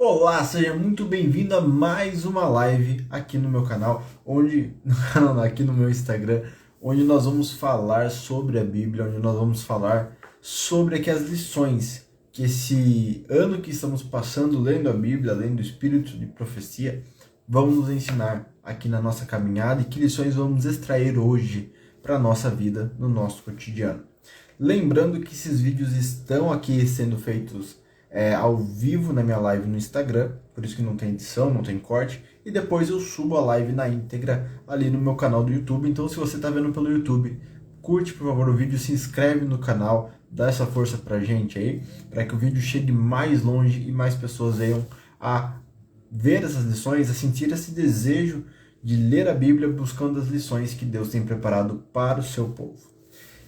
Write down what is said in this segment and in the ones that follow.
Olá, seja muito bem-vindo a mais uma live aqui no meu canal, aqui no meu Instagram, onde nós vamos falar sobre a Bíblia, onde nós vamos falar sobre aqui as lições que esse ano que estamos passando lendo a Bíblia, lendo o Espírito de Profecia, vão nos ensinar aqui na nossa caminhada e que lições vamos extrair hoje para a nossa vida, no nosso cotidiano. Lembrando que esses vídeos estão aqui sendo feitos ao vivo na minha live no Instagram, por isso que não tem edição, não tem corte, e depois eu subo a live na íntegra ali no meu canal do YouTube. Então, se você está vendo pelo YouTube, curte por favor o vídeo, se inscreve no canal, dá essa força pra gente aí, para que o vídeo chegue mais longe e mais pessoas venham a ver essas lições, a sentir esse desejo de ler a Bíblia buscando as lições que Deus tem preparado para o seu povo.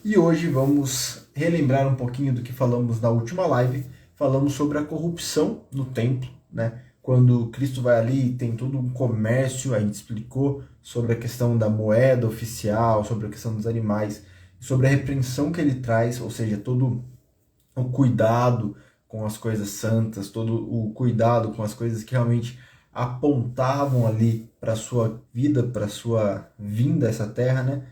E hoje vamos relembrar um pouquinho do que falamos na última live. Falamos sobre a corrupção no templo, né? Quando Cristo vai ali e tem todo um comércio, a gente explicou sobre a questão da moeda oficial, sobre a questão dos animais, sobre a repreensão que ele traz, ou seja, todo o cuidado com as coisas santas, todo o cuidado com as coisas que realmente apontavam ali para a sua vida, para a sua vinda a essa terra, né?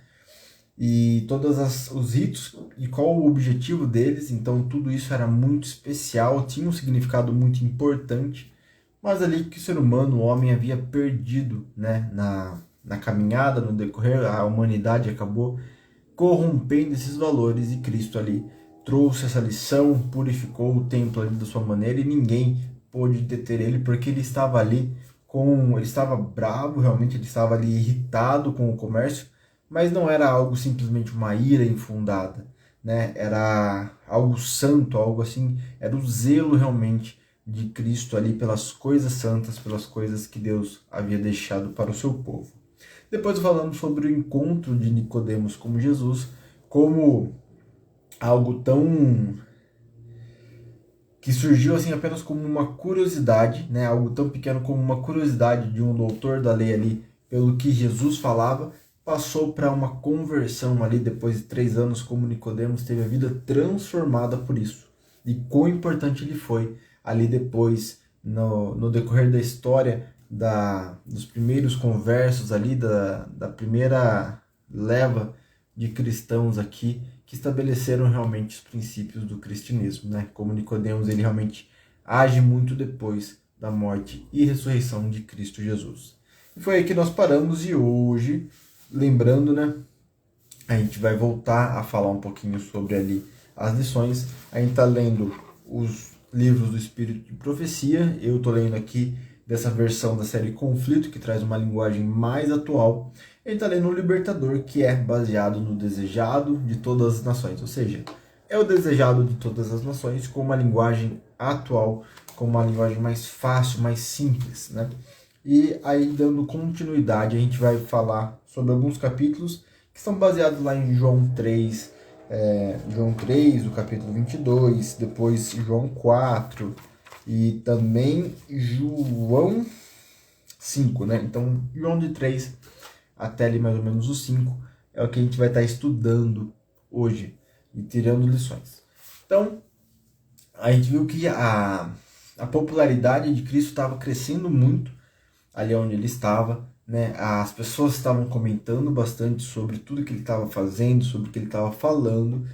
E todos os ritos e qual o objetivo deles. Então tudo isso era muito especial, tinha um significado muito importante, mas ali que o ser humano, o homem, havia perdido, né, na caminhada, no decorrer, a humanidade acabou corrompendo esses valores e Cristo ali trouxe essa lição, purificou o templo ali da sua maneira e ninguém pôde deter ele, porque ele estava ali ele estava bravo, realmente ele estava ali irritado com o comércio, mas não era algo simplesmente uma ira infundada, né? Era algo santo, algo assim, era o zelo realmente de Cristo ali pelas coisas santas, pelas coisas que Deus havia deixado para o seu povo. Depois falamos sobre o encontro de Nicodemos com Jesus, como algo tão que surgiu assim apenas como uma curiosidade, né? Algo tão pequeno como uma curiosidade de um doutor da lei ali pelo que Jesus falava, passou para uma conversão ali depois de 3 anos, como Nicodemos teve a vida transformada por isso. E quão importante ele foi ali depois, no decorrer da história dos primeiros conversos ali, da primeira leva de cristãos aqui, que estabeleceram realmente os princípios do cristianismo, né? Como Nicodemos, ele realmente age muito depois da morte e ressurreição de Cristo Jesus. E foi aí que nós paramos e hoje, lembrando, né, a gente vai voltar a falar um pouquinho sobre ali as lições. A gente está lendo os livros do Espírito de Profecia. Eu estou lendo aqui dessa versão da série Conflito, que traz uma linguagem mais atual. A gente está lendo o Libertador, que é baseado no desejado de todas as nações. Ou seja, é o desejado de todas as nações com uma linguagem atual, com uma linguagem mais fácil, mais simples, né? E aí, dando continuidade, a gente vai falar sobre alguns capítulos que são baseados lá em João 3, João 3, o capítulo 22, depois João 4 e também João 5, né? Então, João de 3 até ali mais ou menos o 5 é o que a gente vai estar estudando hoje e tirando lições. Então, a gente viu que a popularidade de Cristo estava crescendo muito ali onde ele estava, né? As pessoas estavam comentando bastante sobre tudo que ele estava fazendo, sobre o que ele estava falando.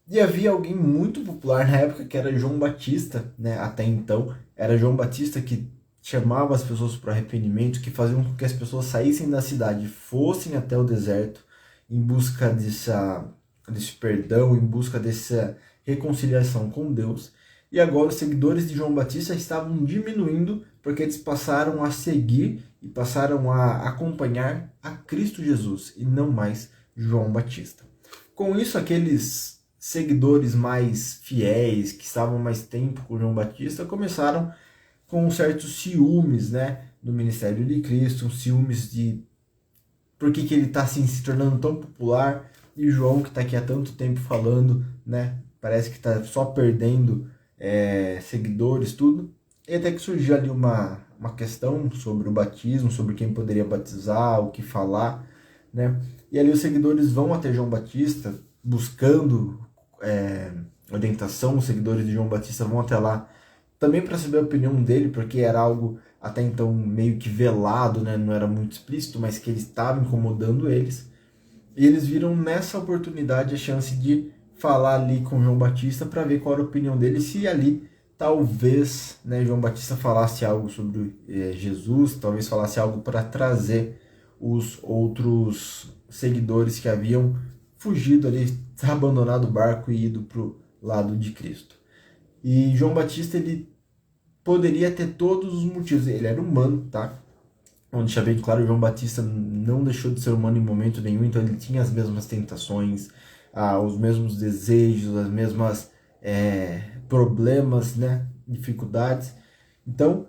E havia alguém muito popular na época que era João Batista, né? Até então, era João Batista que chamava as pessoas para o arrependimento, que faziam com que as pessoas saíssem da cidade, fossem até o deserto em busca desse perdão, em busca dessa reconciliação com Deus. E agora os seguidores de João Batista estavam diminuindo porque eles passaram a seguir e passaram a acompanhar a Cristo Jesus e não mais João Batista. Com isso, aqueles seguidores mais fiéis, que estavam mais tempo com João Batista, começaram com certos ciúmes, né, do ministério de Cristo, ciúmes de por que ele está assim, se tornando tão popular, e João, que está aqui há tanto tempo falando, né, parece que está só perdendo seguidores, tudo. E até que surgiu ali uma questão sobre o batismo, sobre quem poderia batizar, o que falar, né? E ali os seguidores vão até João Batista buscando orientação, os seguidores de João Batista vão até lá também para saber a opinião dele, porque era algo até então meio que velado, né? Não era muito explícito, mas que ele estava incomodando eles. E eles viram nessa oportunidade a chance de falar ali com João Batista para ver qual era a opinião dele, se ali talvez, né, João Batista falasse algo sobre Jesus, talvez falasse algo para trazer os outros seguidores que haviam fugido ali, abandonado o barco e ido para o lado de Cristo. E João Batista, ele poderia ter todos os motivos, ele era humano, tá? Onde deixa bem claro, João Batista não deixou de ser humano em momento nenhum, então ele tinha as mesmas tentações, os mesmos desejos, as mesmas problemas, né, dificuldades. Então,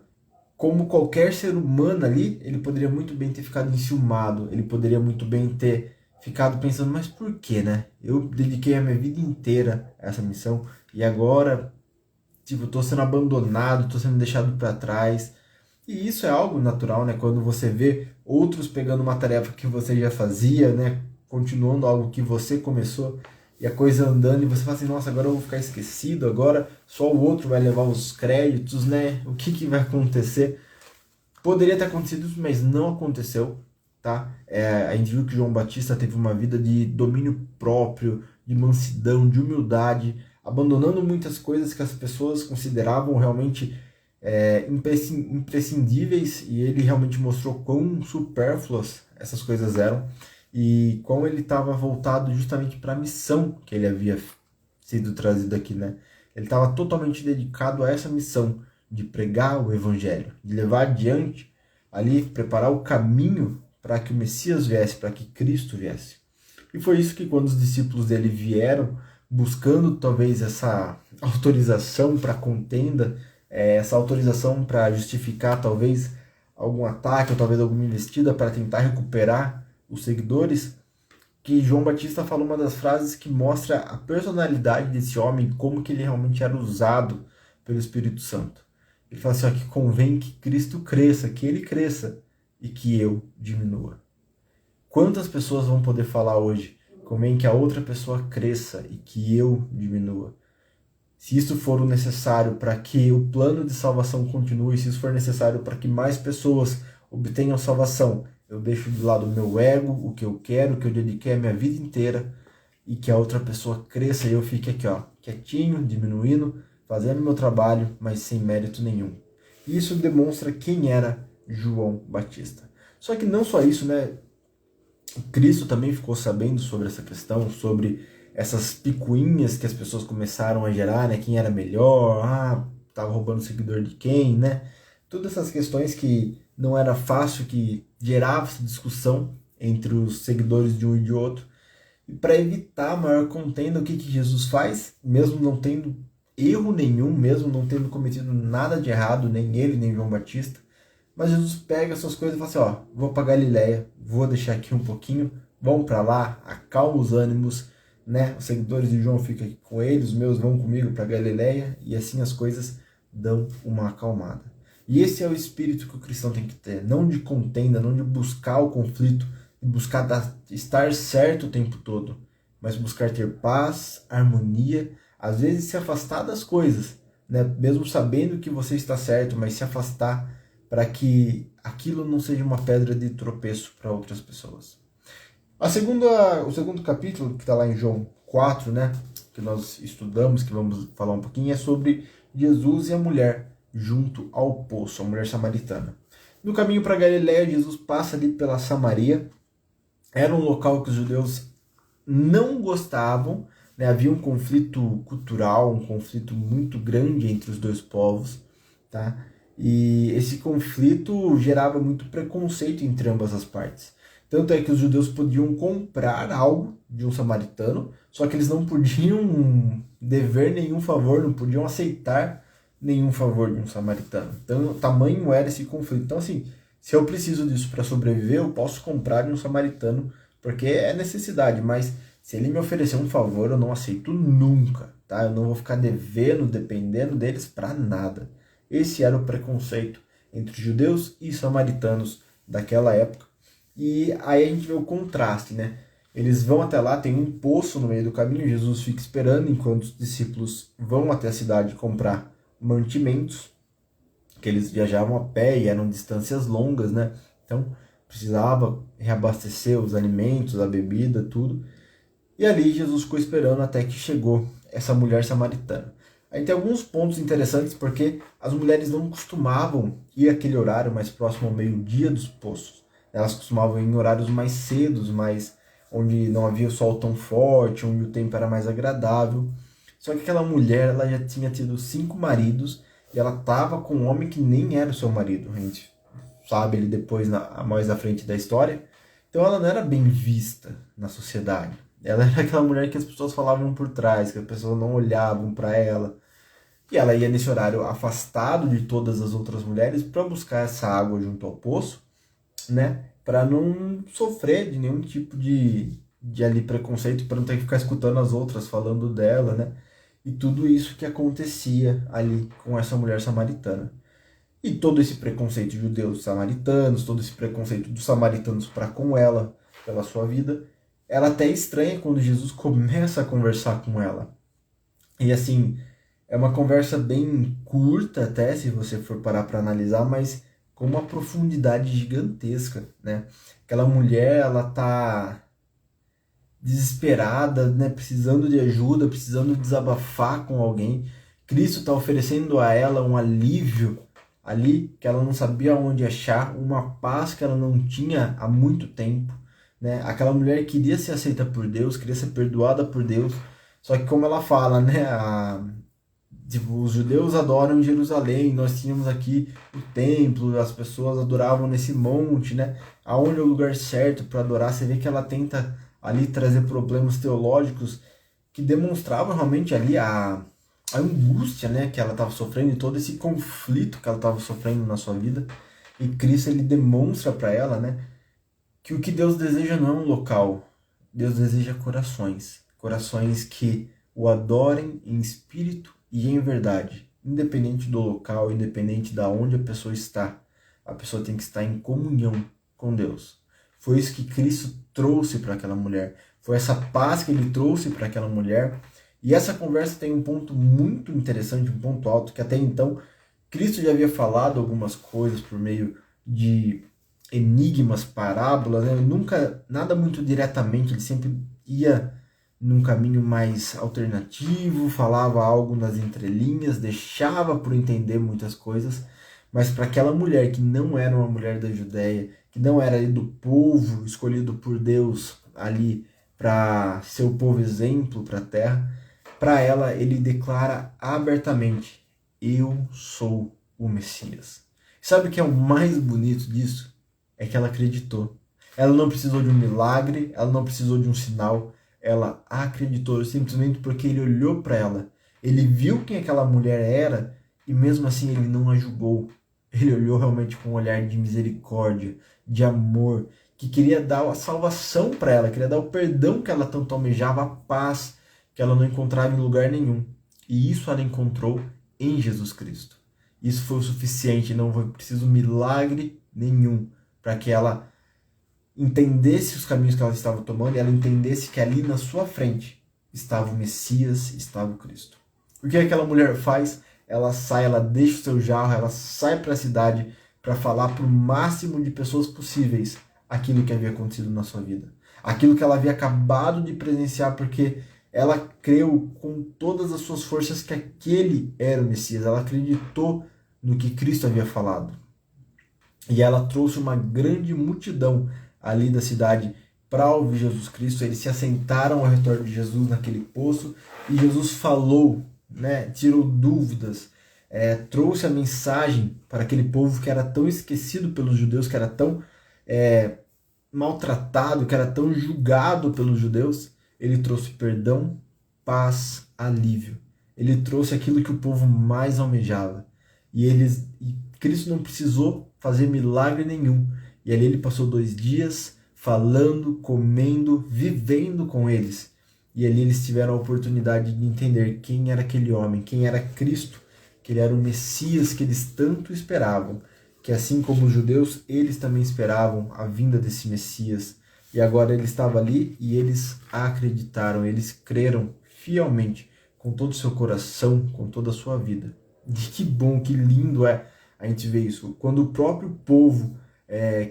como qualquer ser humano ali, ele poderia muito bem ter ficado enciumado, ele poderia muito bem ter ficado pensando, mas por quê, né? Eu dediquei a minha vida inteira a essa missão e agora, tipo, estou sendo abandonado, estou sendo deixado para trás. E isso é algo natural, né? Quando você vê outros pegando uma tarefa que você já fazia, né? Continuando algo que você começou e a coisa andando e você fala assim, nossa, agora eu vou ficar esquecido, agora só o outro vai levar os créditos, né? O que vai acontecer? Poderia ter acontecido isso, mas não aconteceu, tá? A gente viu que João Batista teve uma vida de domínio próprio, de mansidão, de humildade, abandonando muitas coisas que as pessoas consideravam realmente imprescindíveis, e ele realmente mostrou quão supérfluas essas coisas eram e como ele estava voltado justamente para a missão que ele havia sido trazido aqui, né? Ele estava totalmente dedicado a essa missão de pregar o evangelho, de levar adiante ali, preparar o caminho para que o Messias viesse, para que Cristo viesse. E foi isso que quando os discípulos dele vieram buscando talvez essa autorização para contenda, essa autorização para justificar talvez algum ataque ou talvez alguma investida para tentar recuperar os seguidores, que João Batista falou uma das frases que mostra a personalidade desse homem, como que ele realmente era usado pelo Espírito Santo. Ele fala assim, ó, que convém que Cristo cresça, que ele cresça e que eu diminua. Quantas pessoas vão poder falar hoje, convém que a outra pessoa cresça e que eu diminua? Se isso for o necessário para que o plano de salvação continue, se isso for necessário para que mais pessoas obtenham salvação, eu deixo de lado o meu ego, o que eu quero, o que eu dediquei a minha vida inteira, e que a outra pessoa cresça e eu fique aqui, ó, quietinho, diminuindo, fazendo meu trabalho, mas sem mérito nenhum. Isso demonstra quem era João Batista. Só que não só isso, né? Cristo também ficou sabendo sobre essa questão, sobre essas picuinhas que as pessoas começaram a gerar, né? Quem era melhor, tava roubando seguidor de quem, né? Todas essas questões que não era fácil, que gerava essa discussão entre os seguidores de um e de outro. E para evitar a maior contenda, o que Jesus faz? Mesmo não tendo erro nenhum, mesmo não tendo cometido nada de errado, nem ele, nem João Batista, mas Jesus pega essas coisas e fala assim, ó, vou para Galileia, vou deixar aqui um pouquinho, vão para lá, acalma os ânimos, né? Os seguidores de João ficam aqui com ele, os meus vão comigo para Galileia, e assim as coisas dão uma acalmada. E esse é o espírito que o cristão tem que ter, não de contenda, não de buscar o conflito, de buscar estar certo o tempo todo, mas buscar ter paz, harmonia, às vezes se afastar das coisas, né? Mesmo sabendo que você está certo, mas se afastar para que aquilo não seja uma pedra de tropeço para outras pessoas. O segundo capítulo, que está lá em João 4, né, que nós estudamos, que vamos falar um pouquinho, é sobre Jesus e a mulher junto ao poço, a mulher samaritana. No caminho para Galiléia, Jesus passa ali pela Samaria. Era um local que os judeus não gostavam, né? Havia um conflito cultural, um conflito muito grande entre os dois povos, tá? E esse conflito gerava muito preconceito entre ambas as partes. Tanto é que os judeus podiam comprar algo de um samaritano, só que eles não podiam dever nenhum favor, não podiam aceitar nenhum favor de um samaritano. Então, tamanho era esse conflito. Então, assim, se eu preciso disso para sobreviver, eu posso comprar de um samaritano, porque é necessidade, mas se ele me oferecer um favor, eu não aceito nunca, tá? Eu não vou ficar devendo, dependendo deles para nada. Esse era o preconceito entre judeus e samaritanos daquela época. E aí a gente vê o contraste, né? Eles vão até lá, tem um poço no meio do caminho, Jesus fica esperando enquanto os discípulos vão até a cidade comprar mantimentos. que eles viajavam a pé e eram distâncias longas, né? Então precisava reabastecer os alimentos, a bebida, tudo. E ali Jesus ficou esperando até que chegou essa mulher samaritana. Aí tem alguns pontos interessantes porque as mulheres não costumavam ir àquele horário mais próximo ao meio-dia dos poços. Elas costumavam ir em horários mais cedos, mais onde não havia o sol tão forte, onde o tempo era mais agradável. Só que aquela mulher, ela já tinha tido 5 maridos e ela estava com um homem que nem era o seu marido. A gente sabe ele depois, mais à frente da história. Então ela não era bem vista na sociedade. Ela era aquela mulher que as pessoas falavam por trás, que as pessoas não olhavam para ela. E ela ia nesse horário afastado de todas as outras mulheres para buscar essa água junto ao poço, né? Para não sofrer de nenhum tipo de ali preconceito, para não ter que ficar escutando as outras falando dela, né? E tudo isso que acontecia ali com essa mulher samaritana. E todo esse preconceito de judeus samaritanos, todo esse preconceito dos samaritanos para com ela, pela sua vida, ela até estranha quando Jesus começa a conversar com ela. E assim, é uma conversa bem curta até, se você for parar para analisar, mas com uma profundidade gigantesca, né? Aquela mulher, ela tá desesperada, né? Precisando de ajuda, precisando desabafar com alguém. Cristo está oferecendo a ela um alívio ali que ela não sabia onde achar, uma paz que ela não tinha há muito tempo, né? Aquela mulher queria ser aceita por Deus, queria ser perdoada por Deus, só que como ela fala, né? Tipo, os judeus adoram em Jerusalém, nós tínhamos aqui o templo, as pessoas adoravam nesse monte, né? Aonde é o lugar certo para adorar? Você vê que ela tenta ali trazer problemas teológicos que demonstravam realmente ali a angústia, né, que ela estava sofrendo e todo esse conflito que ela estava sofrendo na sua vida. E Cristo, ele demonstra para ela, né, que o que Deus deseja não é um local, Deus deseja corações, corações que o adorem em espírito e em verdade, independente do local, independente de onde a pessoa está. A pessoa tem que estar em comunhão com Deus. Foi isso que Cristo trouxe para aquela mulher. Foi essa paz que ele trouxe para aquela mulher. E essa conversa tem um ponto muito interessante, um ponto alto, que até então Cristo já havia falado algumas coisas por meio de enigmas, parábolas, né? Nunca, nada muito diretamente, ele sempre ia num caminho mais alternativo, falava algo nas entrelinhas, deixava por entender muitas coisas, mas para aquela mulher que não era uma mulher da Judéia, que não era ali do povo escolhido por Deus ali para ser o povo exemplo para a terra, para ela ele declara abertamente: eu sou o Messias. Sabe o que é o mais bonito disso? É que ela acreditou. Ela não precisou de um milagre, ela não precisou de um sinal, ela acreditou simplesmente porque ele olhou para ela. Ele viu quem aquela mulher era e mesmo assim ele não a julgou. Ele olhou realmente com um olhar de misericórdia, de amor, que queria dar a salvação para ela, queria dar o perdão que ela tanto almejava, a paz que ela não encontrava em lugar nenhum. E isso ela encontrou em Jesus Cristo. Isso foi o suficiente, não foi preciso milagre nenhum para que ela entendesse os caminhos que ela estava tomando e ela entendesse que ali na sua frente estava o Messias, estava o Cristo. O que aquela mulher faz? Ela sai, ela deixa o seu jarro, ela sai para a cidade para falar para o máximo de pessoas possíveis aquilo que havia acontecido na sua vida. Aquilo que ela havia acabado de presenciar, porque ela creu com todas as suas forças que aquele era o Messias. Ela acreditou no que Cristo havia falado. E ela trouxe uma grande multidão ali da cidade para ouvir Jesus Cristo. Eles se assentaram ao redor de Jesus naquele poço e Jesus falou, né, tirou dúvidas, trouxe a mensagem para aquele povo que era tão esquecido pelos judeus, que era tão maltratado, que era tão julgado pelos judeus. Ele trouxe perdão, paz, alívio. Ele trouxe aquilo que o povo mais almejava. E Cristo não precisou fazer milagre nenhum. E ali ele passou 2 dias falando, comendo, vivendo com eles. E ali eles tiveram a oportunidade de entender quem era aquele homem, quem era Cristo, que ele era o Messias que eles tanto esperavam. Que assim como os judeus, eles também esperavam a vinda desse Messias. E agora ele estava ali e eles acreditaram, eles creram fielmente, com todo o seu coração, com toda a sua vida. E que bom, que lindo é A gente vê isso. Quando o próprio povo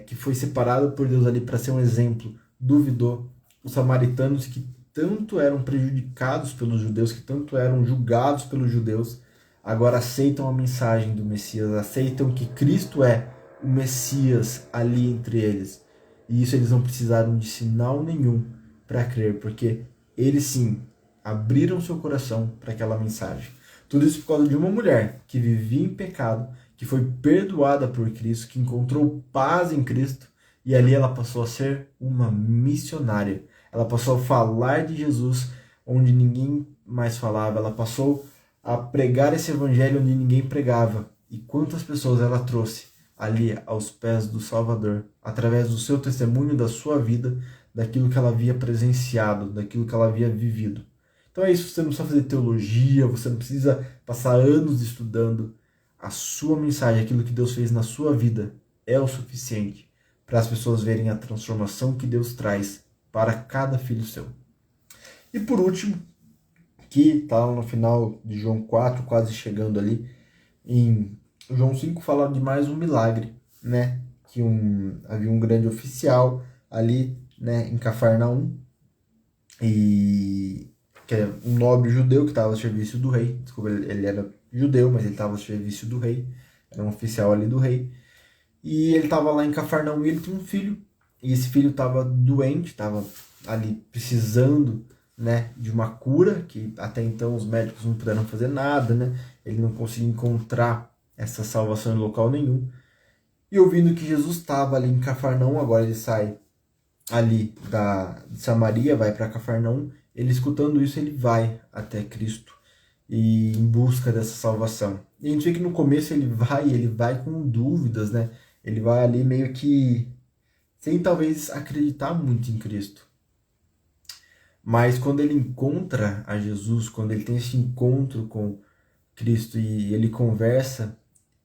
que foi separado por Deus ali para ser um exemplo, duvidou, os samaritanos que tanto eram prejudicados pelos judeus, que tanto eram julgados pelos judeus, agora aceitam a mensagem do Messias, aceitam que Cristo é o Messias ali entre eles. E isso eles não precisaram de sinal nenhum para crer, porque eles sim abriram seu coração para aquela mensagem. Tudo isso por causa de uma mulher que vivia em pecado, que foi perdoada por Cristo, que encontrou paz em Cristo, e ali ela passou a ser uma missionária. Ela passou a falar de Jesus onde ninguém mais falava, ela passou a pregar esse evangelho onde ninguém pregava. E quantas pessoas ela trouxe ali aos pés do Salvador, através do seu testemunho, da sua vida, daquilo que ela havia presenciado, daquilo que ela havia vivido. Então é isso, você não precisa fazer teologia, você não precisa passar anos estudando. A sua mensagem, aquilo que Deus fez na sua vida, é o suficiente para as pessoas verem a transformação que Deus traz para cada filho seu. E por último, que está no final de João 4, quase chegando ali, em João 5 fala de mais um milagre, né? Que havia um grande oficial ali, né, em Cafarnaum, e que é um nobre judeu que estava ao serviço do rei. Desculpa, ele era judeu, mas ele estava ao serviço do rei, era um oficial ali do rei. E ele estava lá em Cafarnaum e ele tinha um filho, e esse filho estava doente, estava ali precisando, né, de uma cura, que até então os médicos não puderam fazer nada, né? Ele não conseguia encontrar essa salvação em local nenhum. E ouvindo que Jesus estava ali em Cafarnaum, agora ele sai ali de Samaria, vai para Cafarnaum, ele escutando isso, ele vai até Cristo e em busca dessa salvação. E a gente vê que no começo ele vai com dúvidas, né? Ele vai ali meio que sem talvez acreditar muito em Cristo. Mas quando ele encontra a Jesus, quando ele tem esse encontro com Cristo e ele conversa,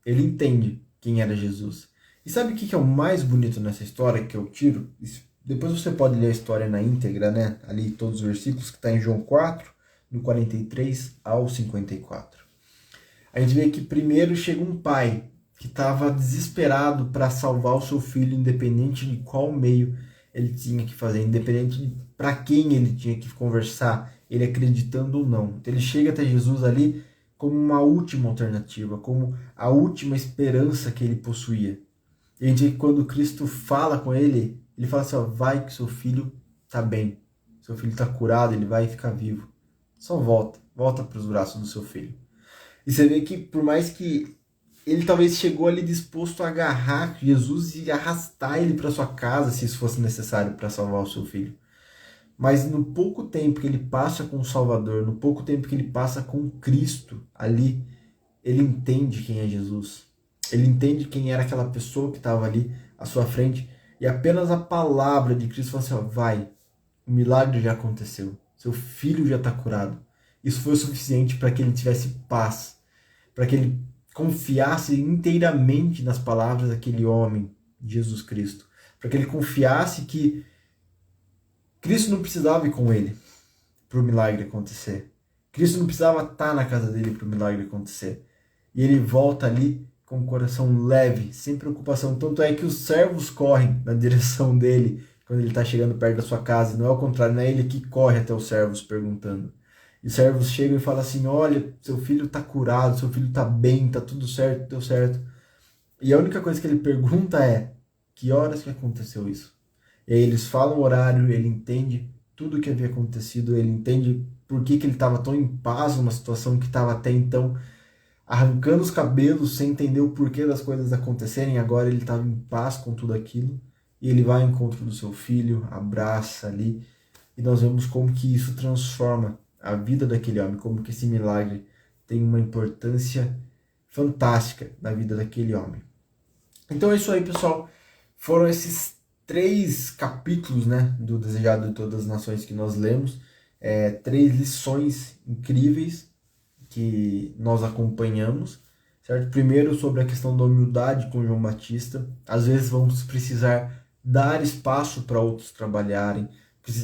ele entende quem era Jesus. E sabe o que é o mais bonito nessa história que eu tiro? Depois você pode ler a história na íntegra, né? Ali todos os versículos que está em João 4, do 43 ao 54. A gente vê que primeiro chega um pai que estava desesperado para salvar o seu filho, independente de qual meio ele tinha que fazer, independente de para quem ele tinha que conversar, ele acreditando ou não. Então ele chega até Jesus ali como uma última alternativa, como a última esperança que ele possuía. E a gente vê que quando Cristo fala com ele, ele fala assim, ó, vai que seu filho está bem, seu filho está curado, ele vai ficar vivo. Só volta para os braços do seu filho. E você vê que por mais que ele talvez chegou ali disposto a agarrar Jesus e arrastar ele para sua casa, se isso fosse necessário para salvar o seu filho. Mas no pouco tempo que ele passa com o Salvador, no pouco tempo que ele passa com Cristo ali, ele entende quem é Jesus. Ele entende quem era aquela pessoa que estava ali à sua frente. E apenas a palavra de Cristo fala assim, ó, vai, o milagre já aconteceu, seu filho já está curado. Isso foi o suficiente para que ele tivesse paz, para que ele confiasse inteiramente nas palavras daquele homem, Jesus Cristo. Para que ele confiasse que Cristo não precisava ir com ele para o milagre acontecer. Cristo não precisava estar na casa dele para o milagre acontecer. E ele volta ali com o coração leve, sem preocupação. Tanto é que os servos correm na direção dele quando ele está chegando perto da sua casa. Não é o contrário, não é ele que corre até os servos perguntando. E os servos chegam e falam assim, olha, seu filho está curado, seu filho está bem, está tudo certo, deu certo. E a única coisa que ele pergunta é, que horas que aconteceu isso? E aí eles falam o horário, ele entende tudo o que havia acontecido, ele entende por que ele estava tão em paz numa situação que estava até então arrancando os cabelos sem entender o porquê das coisas acontecerem. Agora ele estava em paz com tudo aquilo e ele vai ao encontro do seu filho, abraça ali, e nós vemos como que isso transforma a vida daquele homem, como que esse milagre tem uma importância fantástica na vida daquele homem. Então é isso aí, pessoal. Foram esses 3 capítulos, né, do Desejado de Todas as Nações que nós lemos. 3 lições incríveis que nós acompanhamos, certo? Primeiro, sobre a questão da humildade com João Batista. Às vezes vamos precisar dar espaço para outros trabalharem,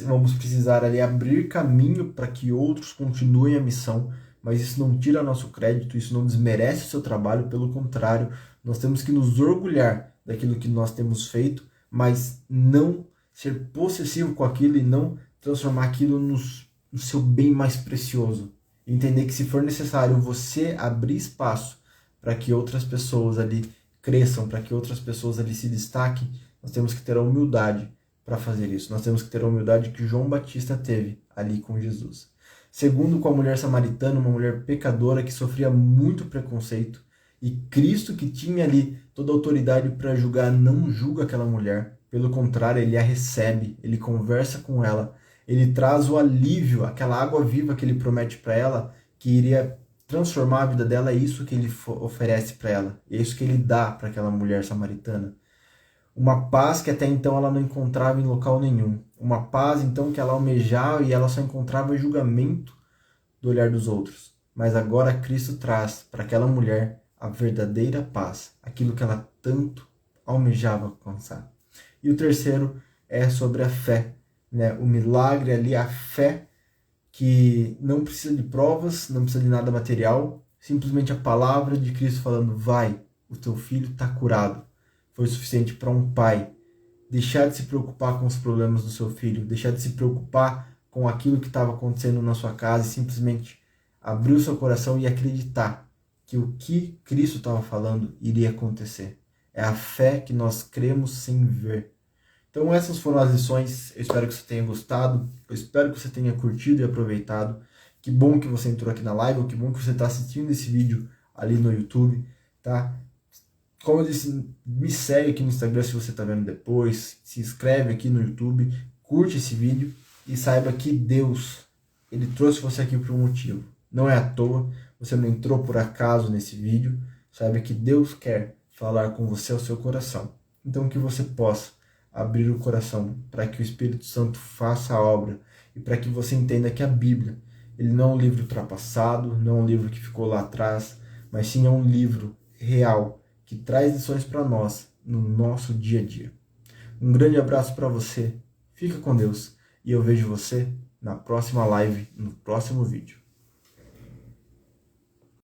vamos precisar ali abrir caminho para que outros continuem a missão, mas isso não tira nosso crédito, isso não desmerece o seu trabalho, pelo contrário, Nós temos que nos orgulhar daquilo que nós temos feito, mas não ser possessivo com aquilo e não transformar aquilo no seu bem mais precioso. Entender que se for necessário você abrir espaço para que outras pessoas ali cresçam, para que outras pessoas ali se destaquem, nós temos que ter a humildade para fazer isso. Nós temos que ter a humildade que João Batista teve ali com Jesus. Segundo, com a mulher samaritana, uma mulher pecadora que sofria muito preconceito, e Cristo, que tinha ali toda a autoridade para julgar, não julga aquela mulher. Pelo contrário, ele a recebe, ele conversa com ela, ele traz o alívio, aquela água viva que ele promete para ela, que iria transformar a vida dela. É isso que ele oferece para ela, é isso que ele dá para aquela mulher samaritana. Uma paz que até então ela não encontrava em local nenhum. Uma paz então que ela almejava e ela só encontrava julgamento do olhar dos outros. Mas agora Cristo traz para aquela mulher a verdadeira paz, aquilo que ela tanto almejava alcançar. E o terceiro é sobre a fé, né? O milagre ali, a fé que não precisa de provas, não precisa de nada material, simplesmente a palavra de Cristo falando: vai, o teu filho está curado. Foi suficiente para um pai deixar de se preocupar com os problemas do seu filho, deixar de se preocupar com aquilo que estava acontecendo na sua casa e simplesmente abrir o seu coração e acreditar que o que Cristo estava falando iria acontecer. É a fé que nós cremos sem ver. Então essas foram as lições, eu espero que você tenha gostado, eu espero que você tenha curtido e aproveitado. Que bom que você entrou aqui na live, ou que bom que você está assistindo esse vídeo ali no YouTube, tá? Como eu disse, me segue aqui no Instagram se você está vendo depois, se inscreve aqui no YouTube, curte esse vídeo e saiba que Deus, Ele trouxe você aqui por um motivo. Não é à toa, você não entrou por acaso nesse vídeo, saiba que Deus quer falar com você ao seu coração. Então que você possa abrir o coração para que o Espírito Santo faça a obra e para que você entenda que a Bíblia, ele não é um livro ultrapassado, não é um livro que ficou lá atrás, mas sim é um livro real, que traz lições para nós no nosso dia a dia. Um grande abraço para você, fica com Deus e eu vejo você na próxima live, no próximo vídeo.